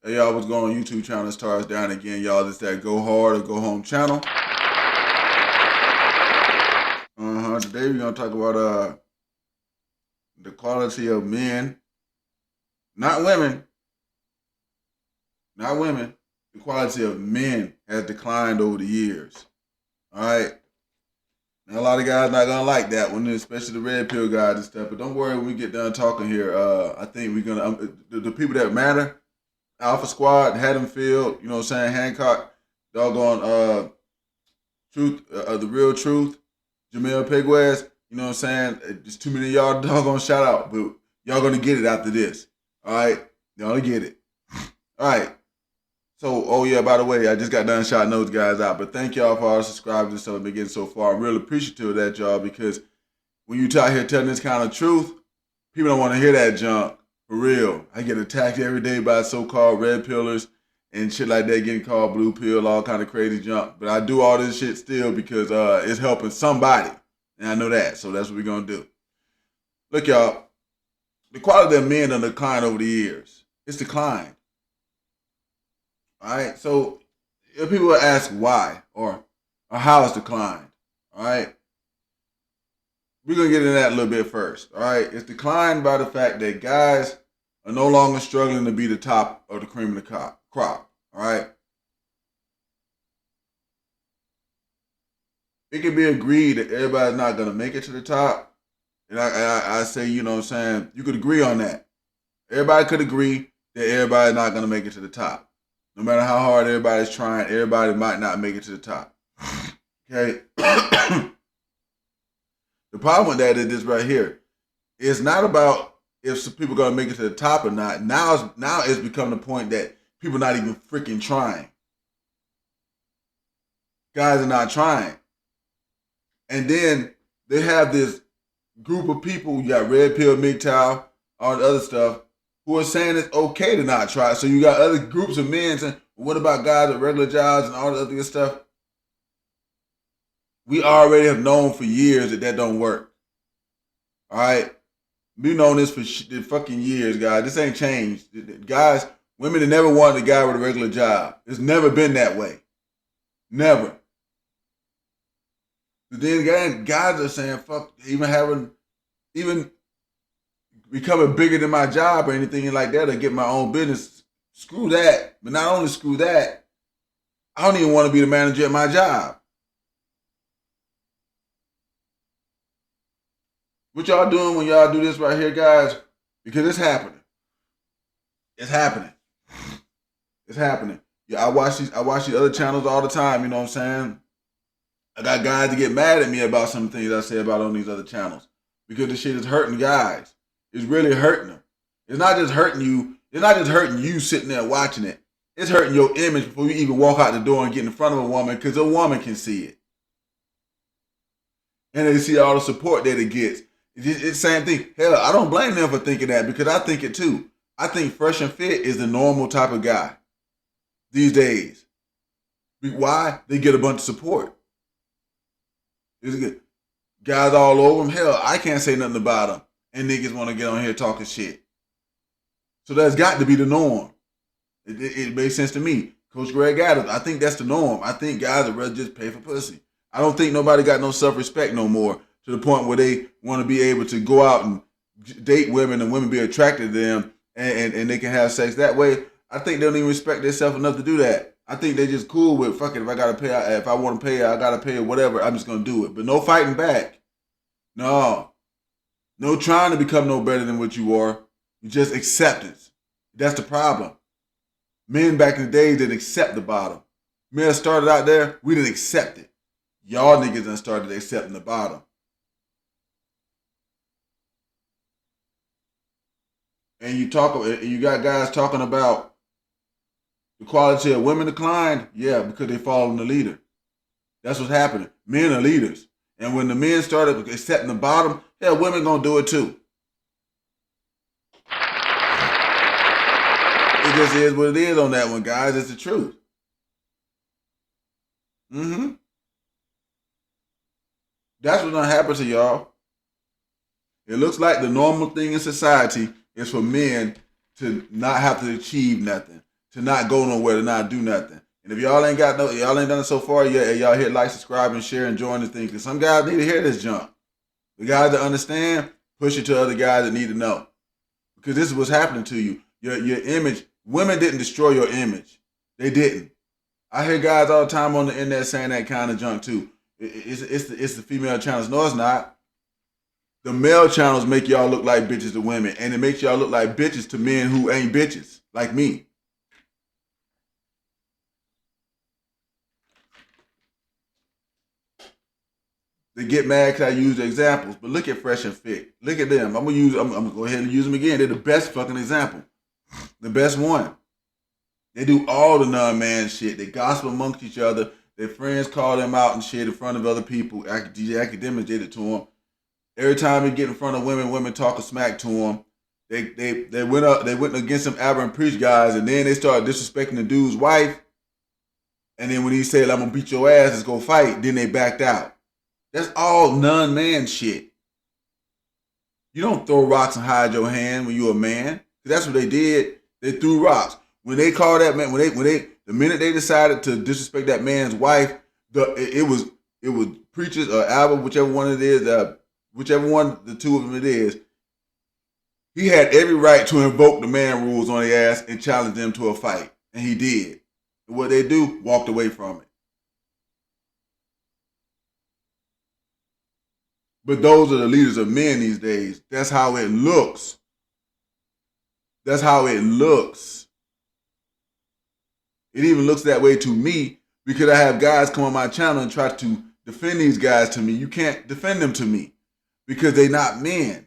Hey y'all, what's going on YouTube channel? Stars down again, y'all. It's that Go Hard or Go Home channel. Today we're gonna talk about the quality of men, not women, not women. The quality of men has declined over the years. All right. Now a lot of guys not gonna like that one, especially the red pill guys and stuff. But don't worry, when we get done talking here, I think we're gonna the people that matter. Alpha Squad, Haddonfield, you know what I'm saying, Hancock, doggone Truth, the real truth, Jamel Pegwez, you know what I'm saying? Just too many of y'all doggone shout out, but y'all gonna get it after this. All right? Y'all gonna get it. All right. So, oh yeah, by the way, I just got done shouting those guys out, but thank y'all for all the subscribers and stuff I've been getting so far. I'm really appreciative of that, y'all, because when you out here telling this kind of truth, people don't want to hear that junk. For real. I get attacked every day by so-called red pillars and shit like that, getting called blue pill, all kind of crazy junk. But I do all this shit still because it's helping somebody. And I know that. So that's what we're going to do. Look, y'all. The quality of men have declined over the years. It's declined. All right? So if people ask why or how it's declined, all right? We're going to get into that a little bit first, all right? It's declined by the fact that guys are no longer struggling to be the top of the cream of the crop, all right? It can be agreed that everybody's not going to make it to the top. And I say, you know what I'm saying, you could agree on that. Everybody could agree that everybody's not going to make it to the top. No matter how hard everybody's trying, everybody might not make it to the top. Okay? The problem with that is this right here. It's not about if some people are gonna make it to the top or not. Now it's become the point that people are not even freaking trying. Guys are not trying. And then they have this group of people, you got Red Pill, MGTOW, all the other stuff, who are saying it's okay to not try. So you got other groups of men saying, well, what about guys with regular jobs and all the other stuff? We already have known for years that don't work. All right? We've known this for fucking years, guys. This ain't changed. Guys, women have never wanted a guy with a regular job. It's never been that way. Never. But then guys are saying, fuck, even becoming bigger than my job or anything like that or get my own business. Screw that. But not only screw that, I don't even want to be the manager at my job. What y'all doing when y'all do this right here, guys? Because it's happening. It's happening. It's happening. Yeah, I watch these other channels all the time, you know what I'm saying? I got guys to get mad at me about some things I say about on these other channels. Because the shit is hurting guys. It's really hurting them. It's not just hurting you. It's not just hurting you sitting there watching it. It's hurting your image before you even walk out the door and get in front of a woman because a woman can see it. And they see all the support that it gets. It's the same thing. Hell, I don't blame them for thinking that because I think it too. I think Fresh and Fit is the normal type of guy these days. Why? They get a bunch of support. Guys all over them. Hell, I can't say nothing about them. And niggas want to get on here talking shit. So that's got to be the norm. It makes sense to me. Coach Greg Adams, I think that's the norm. I think guys would rather just pay for pussy. I don't think nobody got no self-respect no more to the point where they want to be able to go out and date women and women be attracted to them and they can have sex that way. I think they don't even respect themselves enough to do that. I think they just cool with, fuck it, if I gotta pay, if I want to pay, I gotta pay whatever, I'm just gonna do it. But no fighting back. No trying to become no better than what you are. Just acceptance. That's the problem. Men back in the day didn't accept the bottom. Men started out there, we didn't accept it. Y'all niggas done started accepting the bottom. And you got guys talking about the quality of women declined. Yeah, because they following the leader. That's what's happening. Men are leaders. And when the men started accepting the bottom, yeah, women gonna do it too. It just is what it is on that one, guys. It's the truth. That's what's gonna happen to y'all. It looks like the normal thing in society is for men to not have to achieve nothing, to not go nowhere, to not do nothing. And if y'all ain't got y'all ain't done it so far yet, y'all hit like, subscribe, and share and join the thing. Because some guys need to hear this junk. The guys that understand, push it to other guys that need to know. Because this is what's happening to you. Your image, women didn't destroy your image. They didn't. I hear guys all the time on the internet saying that kind of junk too. It's the female channels. No, it's not. The male channels make y'all look like bitches to women, and it makes y'all look like bitches to men who ain't bitches, like me. They get mad because I use the examples, but look at Fresh and Fit. Look at them. I'm gonna go ahead and use them again. They're the best fucking example, the best one. They do all the non-man shit. They gossip amongst each other. Their friends call them out and shit in front of other people. DJ Academics did it to them. Every time they get in front of women, women talking smack to them. They went against some aberrant preach guys, and then they started disrespecting the dude's wife. And then when he said, "I'm gonna beat your ass, let's go fight," then they backed out. That's all non-man shit. You don't throw rocks and hide your hand when you're a man. That's what they did. They threw rocks. When they called that man, the minute they decided to disrespect that man's wife, it was preachers or Albert, whichever one it is, whichever one the two of them it is. He had every right to invoke the man rules on their ass and challenge them to a fight, and he did. And what they do, walked away from it. But those are the leaders of men these days. That's how it looks. That's how it looks. It even looks that way to me because I have guys come on my channel and try to defend these guys to me. You can't defend them to me because they're not men.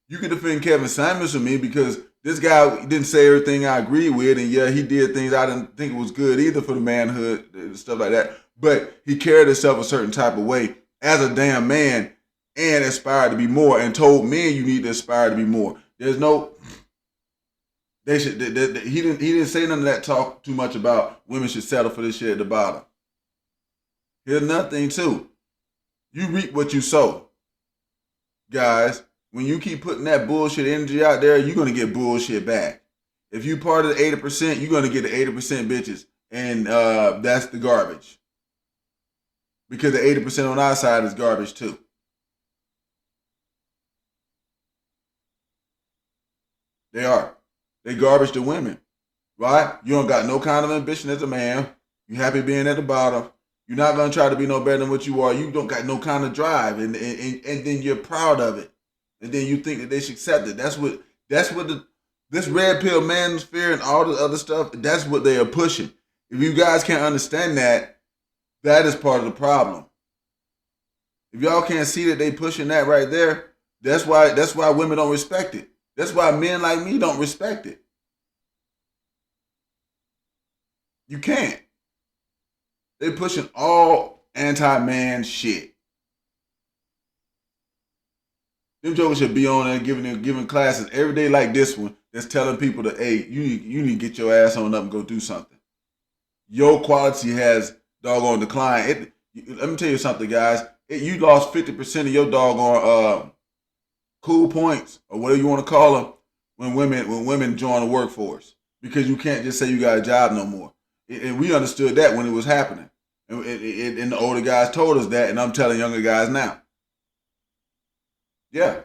You can defend Kevin Samuels to me because this guy didn't say everything I agree with, and yeah, he did things I didn't think was good either for the manhood and stuff like that. But he carried himself a certain type of way as a damn man and aspired to be more and told men you need to aspire to be more. There's no, he didn't say none of that talk too much about women should settle for this shit at the bottom. Here's another thing too. You reap what you sow. Guys, when you keep putting that bullshit energy out there, you're going to get bullshit back. If you part of the 80%, you're going to get the 80% bitches. And that's the garbage. Because the 80% on our side is garbage too. They are. They garbage to women. Right? You don't got no kind of ambition as a man. You happy being at the bottom. You're not going to try to be no better than what you are. You don't got no kind of drive. And then you're proud of it. And then you think that they should accept it. That's what this red pill manosphere and all the other stuff, that's what they are pushing. If you guys can't understand that, that is part of the problem. If y'all can't see that they pushing that right there, that's why women don't respect it. That's why men like me don't respect it. You can't. They pushing all anti-man shit. Them jokers should be on there giving classes every day like this one that's telling people that, hey, you need to get your ass on up and go do something. Your quality has doggone decline. Let me tell you something, guys. You lost 50% of your doggone cool points, or whatever you want to call them, when women join the workforce. Because you can't just say you got a job no more. And we understood that when it was happening. And the older guys told us that, and I'm telling younger guys now. Yeah.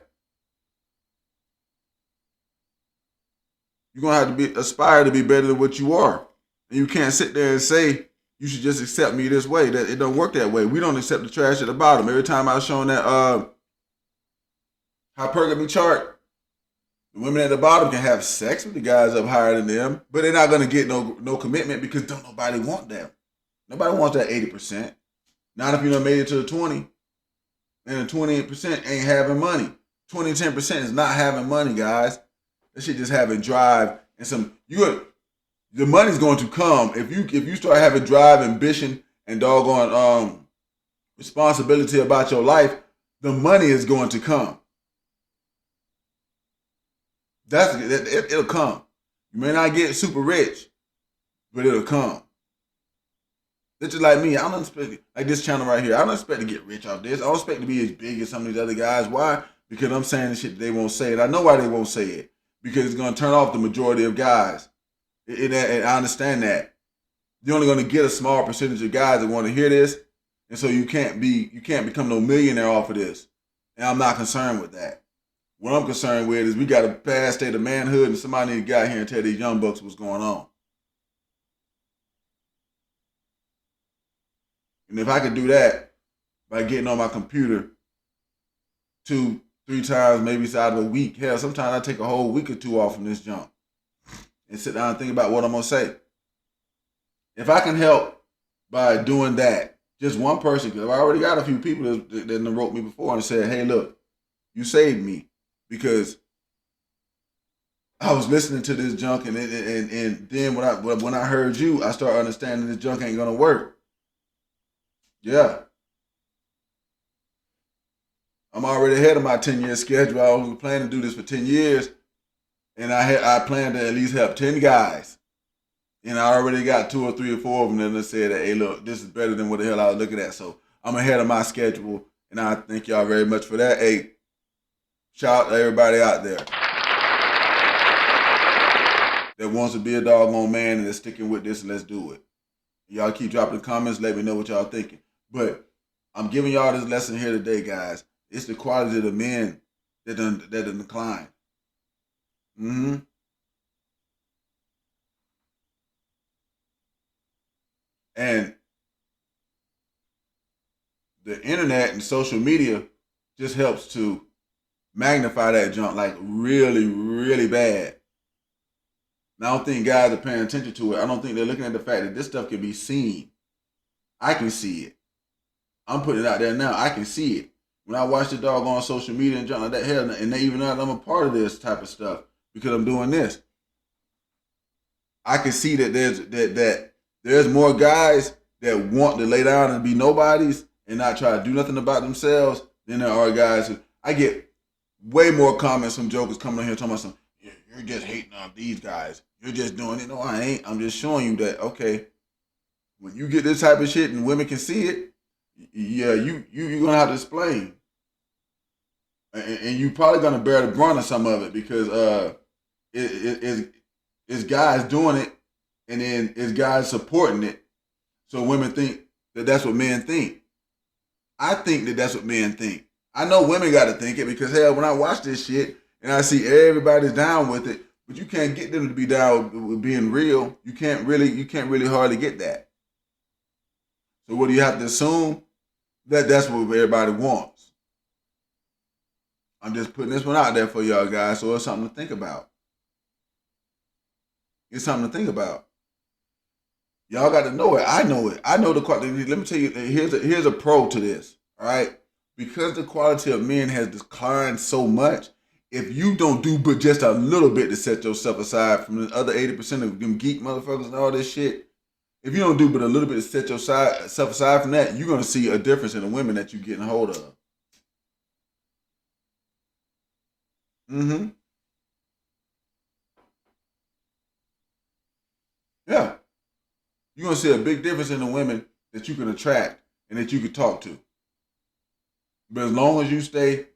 You're going to have to aspire to be better than what you are. And you can't sit there and say, you should just accept me this way. That it don't work that way. We don't accept the trash at the bottom. Every time I was showing that hypergamy chart, the women at the bottom can have sex with the guys up higher than them, but they're not going to get no commitment because don't nobody want them. Nobody wants that 80%. Not if you done made it to the 20. And the 28% ain't having money. 20 and 10% is not having money, guys. That shit just having drive and some. The money's going to come if you start having drive, ambition, and doggone responsibility about your life. The money is going to come. It'll come. You may not get super rich, but it'll come. It's just like me. I don't expect, like this channel right here, I don't expect to get rich off this. I don't expect to be as big as some of these other guys. Why? Because I'm saying the shit that they won't say it. I know why they won't say it. because it's going to turn off the majority of guys. And I understand that. You're only going to get a small percentage of guys that want to hear this, and so you can't become no millionaire off of this. And I'm not concerned with that. What I'm concerned with is we got a bad state of manhood, and somebody need to get out here and tell these young bucks what's going on. And if I could do that by getting on my computer 2-3 times, maybe inside of a week, hell, sometimes I take a whole week or two off from this junk and sit down and think about what I'm going to say. If I can help by doing that, just one person, because I already got a few people that wrote me before and said, hey, look, you saved me because I was listening to this junk, and then when I heard you, I started understanding this junk ain't going to work. Yeah. I'm already ahead of my 10-year schedule. I was planning to do this for 10 years, and I planned to at least help 10 guys. And I already got 2 or 3 or 4 of them that said that, hey, look, this is better than what the hell I was looking at. So I'm ahead of my schedule, and I thank y'all very much for that. Hey, shout out to everybody out there that wants to be a doggone man and is sticking with this, and let's do it. Y'all keep dropping the comments. Let me know what y'all thinking. But I'm giving y'all this lesson here today, guys. It's the quality of the men that done declined. And the internet and social media just helps to magnify that junk like really, really bad. And I don't think guys are paying attention to it. I don't think they're looking at the fact that this stuff can be seen. I can see it. I'm putting it out there now. I can see it. When I watch the dog on social media and junk like that, hell, and they even know that I'm a part of this type of stuff because I'm doing this, I can see that there's more guys that want to lay down and be nobodies and not try to do nothing about themselves than there are guys who, I get way more comments from jokers coming on here talking about some, you're just hating on these guys. You're just doing it. No, I ain't. I'm just showing you that, okay, when you get this type of shit and women can see it, yeah, you're going to have to explain. And you probably going to bear the brunt of some of it because it's guys doing it and then it's guys supporting it. So women think that that's what men think. I think that that's what men think. I know women got to think it because, hell, when I watch this shit and I see everybody's down with it, but you can't get them to be down with being real. You can't really hardly get that. So what do you have to assume? That's what everybody wants. I'm just putting this one out there for y'all guys, so it's something to think about. It's something to think about. Y'all got to know it. I know it. I know the quality. Let me tell you, here's a pro to this. All right, because the quality of men has declined so much. If you don't do but just a little bit to set yourself aside from the other 80% of them geek motherfuckers and all this shit, if you don't do but a little bit to set yourself aside from that, you're gonna see a difference in the women that you're getting a hold of. Yeah. You're gonna see a big difference in the women that you can attract and that you can talk to. But as long as you stay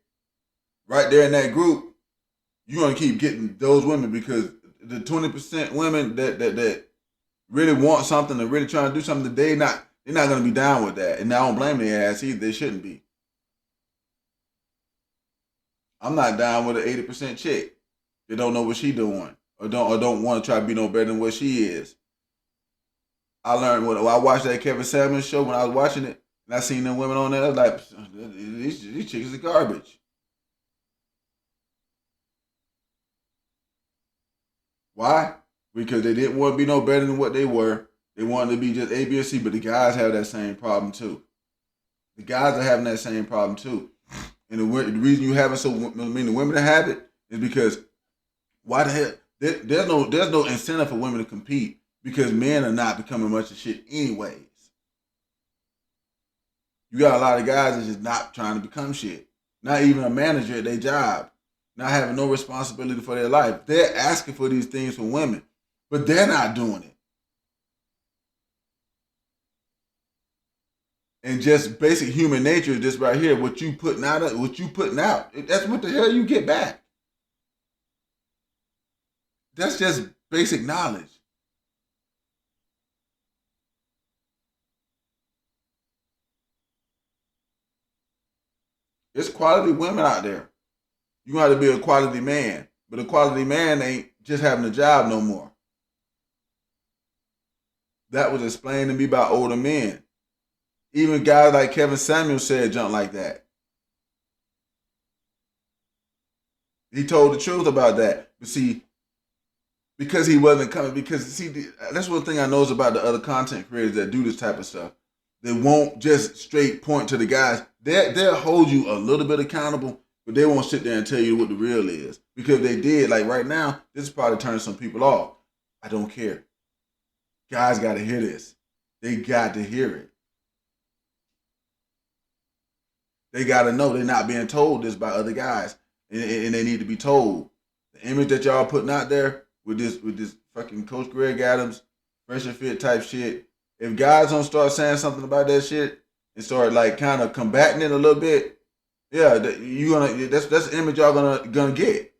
right there in that group, you're gonna keep getting those women because the 20% women that really want something and really trying to do something, they're not gonna be down with that. And I don't blame their ass either. They shouldn't be. I'm not down with an 80% chick that don't know what she doing or don't want to try to be no better than what she is. I learned when I watched that Kevin Samuels show when I was watching it, and I seen them women on there. I was like, these chicks are garbage. Why? Because they didn't want to be no better than what they were. They wanted to be just A, B, or C, but the guys have that same problem too. The guys are having that same problem too. And the reason you having the women that have it is because why the hell? There's no incentive for women to compete because men are not becoming much of shit anyways. You got a lot of guys that's just not trying to become shit. Not even a manager at their job. Not having no responsibility for their life. They're asking for these things from women, but they're not doing it. And just basic human nature is this right here. What you putting out, that's what the hell you get back. That's just basic knowledge. There's quality women out there. You got to be a quality man, but a quality man ain't just having a job no more. That was explained to me by older men. Even guys like Kevin Samuel said junk like that. He told the truth about that. But see, because he wasn't coming, because see, that's one thing I knows about the other content creators that do this type of stuff. They won't just straight point to the guys. They'll hold you a little bit accountable, but they won't sit there and tell you what the real is. Because if they did, like right now, this probably turns some people off. I don't care. Guys got to hear this. They got to hear it. They got to know they're not being told this by other guys, and they need to be told. The image that y'all putting out there with this fucking Coach Greg Adams, fresh and fit type shit. If guys don't start saying something about that shit and start like kind of combating it a little bit, yeah, that's the image y'all gonna get,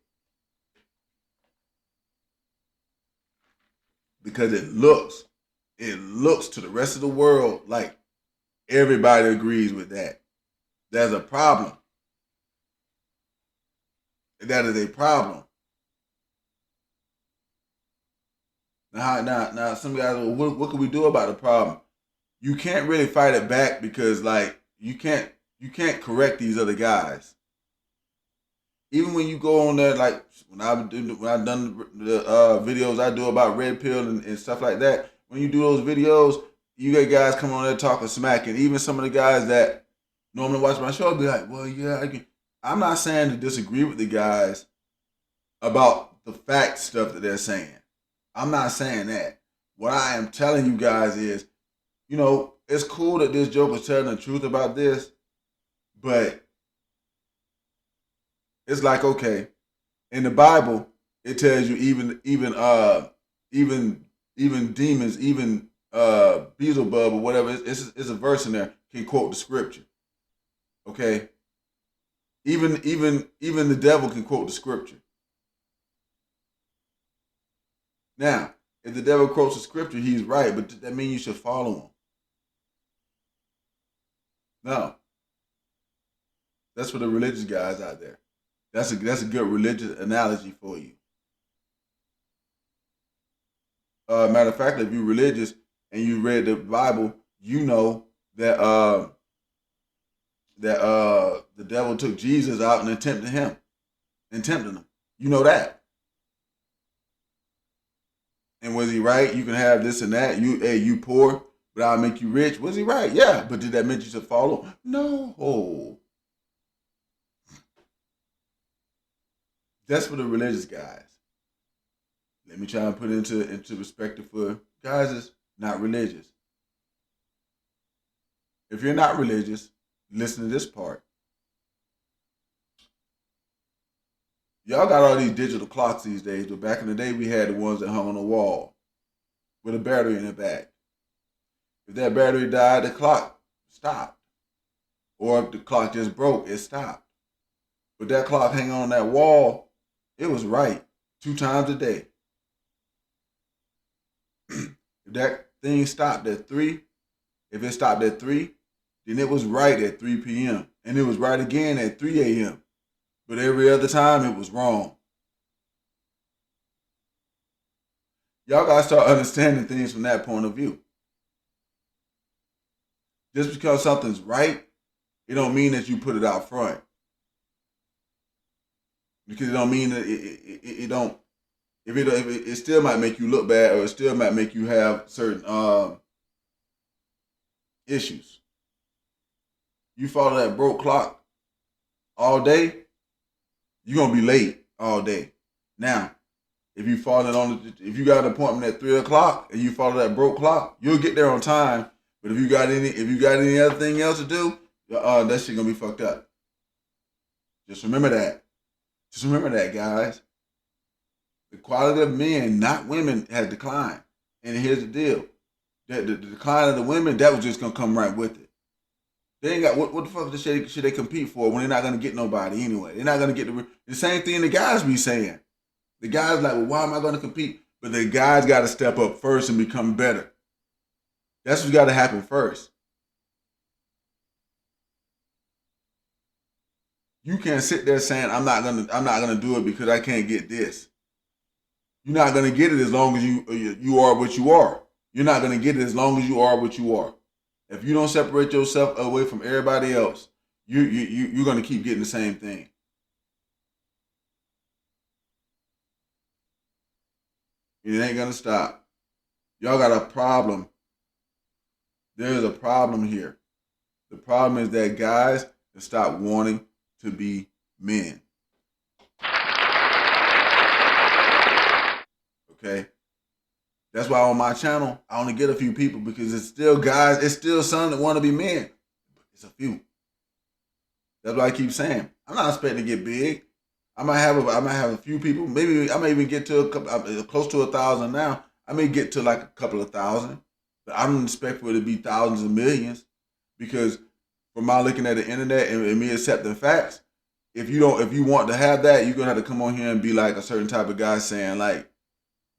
because it looks to the rest of the world like everybody agrees with that. There's a problem. That is a problem. Now, some guys, what can we do about the problem? You can't really fight it back because, like, you can't correct these other guys. Even when you go on there, like when I've done the videos I do about red pill and stuff like that. When you do those videos, you get guys come on there talking smack, and even some of the guys that normally watch my show be like, "Well, yeah, I'm not saying to disagree with the guys about the fact stuff that they're saying. I'm not saying that. What I am telling you guys is, it's cool that this joker's telling the truth about this, but it's like, okay, in the Bible, it tells you even demons, even Beelzebub or whatever, it's a verse in there can quote the scripture. Okay, even the devil can quote the scripture. Now, if the devil quotes the scripture, he's right, but that means you should follow him. No, that's for the religious guys out there. That's a good religious analogy for you. Matter of fact, if you're religious and you read the Bible, you know that the devil took Jesus out and tempted him. You know that. And was he right? You can have this and that. You poor, but I'll make you rich. Was he right? Yeah. But did that mean you should follow? No. That's for the religious guys. Let me try and put it into perspective for guys that's not religious. If you're not religious, listen to this part. Y'all got all these digital clocks these days, but back in the day we had the ones that hung on the wall with a battery in the back. If that battery died, the clock stopped. Or if the clock just broke, it stopped. But that clock hanging on that wall, it was right 2 times a day. If that thing stopped at 3, if it stopped at 3, then it was right at 3 p.m. And it was right again at 3 a.m. But every other time it was wrong. Y'all gotta start understanding things from that point of view. Just because something's right, it don't mean that you put it out front. Because it don't mean that it don't. If it still might make you look bad, or it still might make you have certain issues. You follow that broke clock all day, you're gonna be late all day. Now, if you got an appointment at 3 o'clock and you follow that broke clock, you'll get there on time. But if you got any other thing else to do, that shit gonna be fucked up. Just remember that. Just remember that, guys. The quality of men, not women, has declined. And here's the deal: the decline of the women, that was just gonna come right with it. They ain't got what the fuck should they compete for when they're not gonna get nobody anyway? They're not gonna get the same thing the guys be saying. The guy's like, well, why am I going to compete? But the guy's got to step up first and become better. That's what's got to happen first. You can't sit there saying I'm not gonna do it because I can't get this. You're not gonna get it as long as you are what you are. You're not gonna get it as long as you are what you are. If you don't separate yourself away from everybody else, you're gonna keep getting the same thing. It ain't gonna stop. Y'all got a problem. There's a problem here. The problem is that guys have stopped wanting to be men. Okay? That's why on my channel, I only get a few people because it's still guys, it's still some that want to be men. It's a few. That's why I keep saying, I'm not expecting to get big. I might have a few people. Maybe I may even get to a couple, close to 1,000 now. I may get to like a couple of thousand, but I don't expect for it to be thousands and millions because from my looking at the internet and me accepting facts, if you want to have that, you're gonna have to come on here and be like a certain type of guy saying like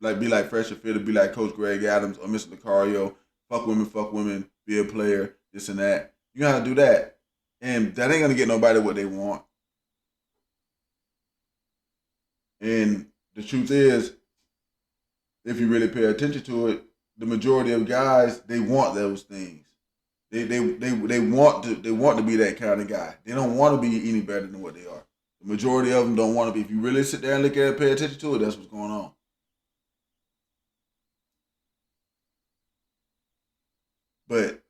be like Fresh or Fit, be like Coach Greg Adams or Mr. Lucario, fuck women, be a player, this and that. You gotta do that, and that ain't gonna get nobody what they want. And the truth is, if you really pay attention to it, the majority of guys they want those things. They want to be that kind of guy. They don't want to be any better than what they are. The majority of them don't want to be. If you really sit there and look at it, pay attention to it, that's what's going on. But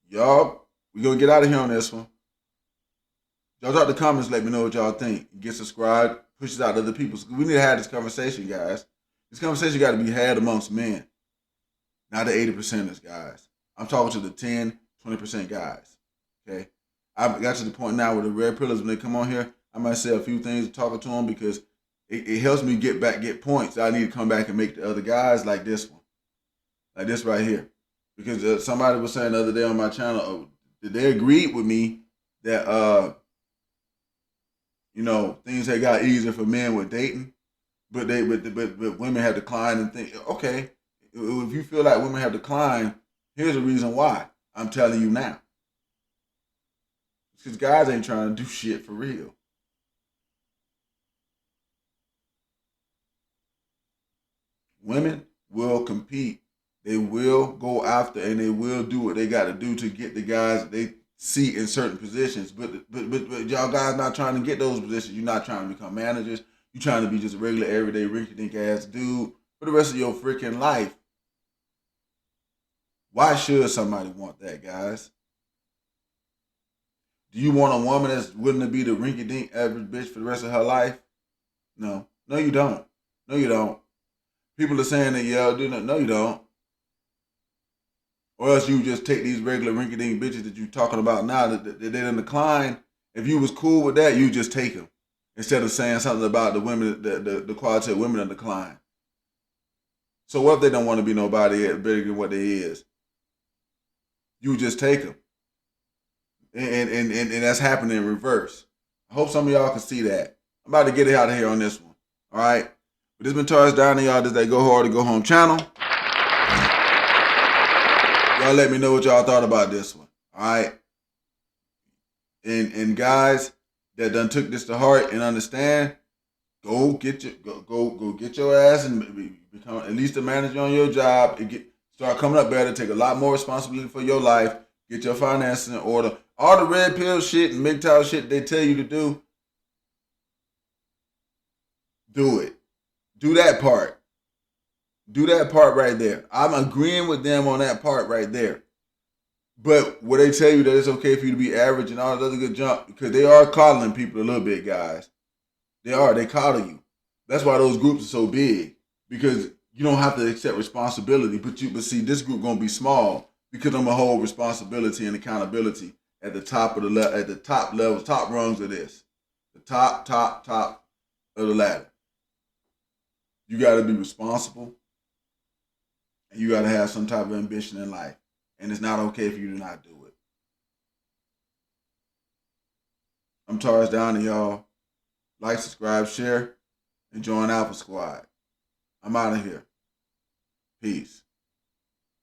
y'all, we gonna get out of here on this one. Y'all drop the comments, let me know what y'all think. Get subscribed, push it out to other people. We need to have this conversation, guys. This conversation got to be had amongst men, not the 80%ers, guys. I'm talking to the 10, 20% guys. Okay, I've got to the point now where the red pillars, when they come on here, I might say a few things talking to them because it helps me get points that I need to come back and make the other guys like this one, like this right here. Because somebody was saying the other day on my channel, they agreed with me that things had got easier for men with dating, but women have declined and think, okay, if you feel like women have declined, here's the reason why. I'm telling you now. It's because guys ain't trying to do shit for real. Women will compete. They will go after and they will do what they got to do to get the guys they see in certain positions. But y'all guys not trying to get those positions. You're not trying to become managers. You're trying to be just a regular, everyday, rinky-dink ass dude for the rest of your freaking life. Why should somebody want that, guys? Do you want a woman that's willing to be the rinky-dink average bitch for the rest of her life? No. No, you don't. No, you don't. People are saying that, yeah, do not. No, you don't. Or else you just take these regular rinky-dink bitches that you talking about now that they didn't decline. If you was cool with that, you just take them. Instead of saying something about the women, the quality of women in decline. So what if they don't want to be nobody bigger than what they is? You just take them. And that's happening in reverse. I hope some of y'all can see that. I'm about to get it out of here on this one. All right? But this been Taurus down to y'all. This that Go Hard or Go Home channel. Y'all let me know what y'all thought about this one. All right? And guys that done took this to heart and understand, go get your ass and become at least a manager on your job and start coming up better, take a lot more responsibility for your life, get your finances in order. All the red pill shit and MGTOW shit they tell you to do it. Do that part. Do that part right there. I'm agreeing with them on that part right there. But what they tell you that it's okay for you to be average and all that other good junk, because they are coddling people a little bit, guys. They are. They coddle you. That's why those groups are so big, because you don't have to accept responsibility. But see, this group gonna be small because I'm gonna hold responsibility and accountability at the top of the top levels, top rungs of this, the top of the ladder. You got to be responsible, and you got to have some type of ambition in life. And it's not okay if you do not do it. I'm Taurus down to y'all. Like, subscribe, share, and join Alpha Squad. I'm out of here. Peace.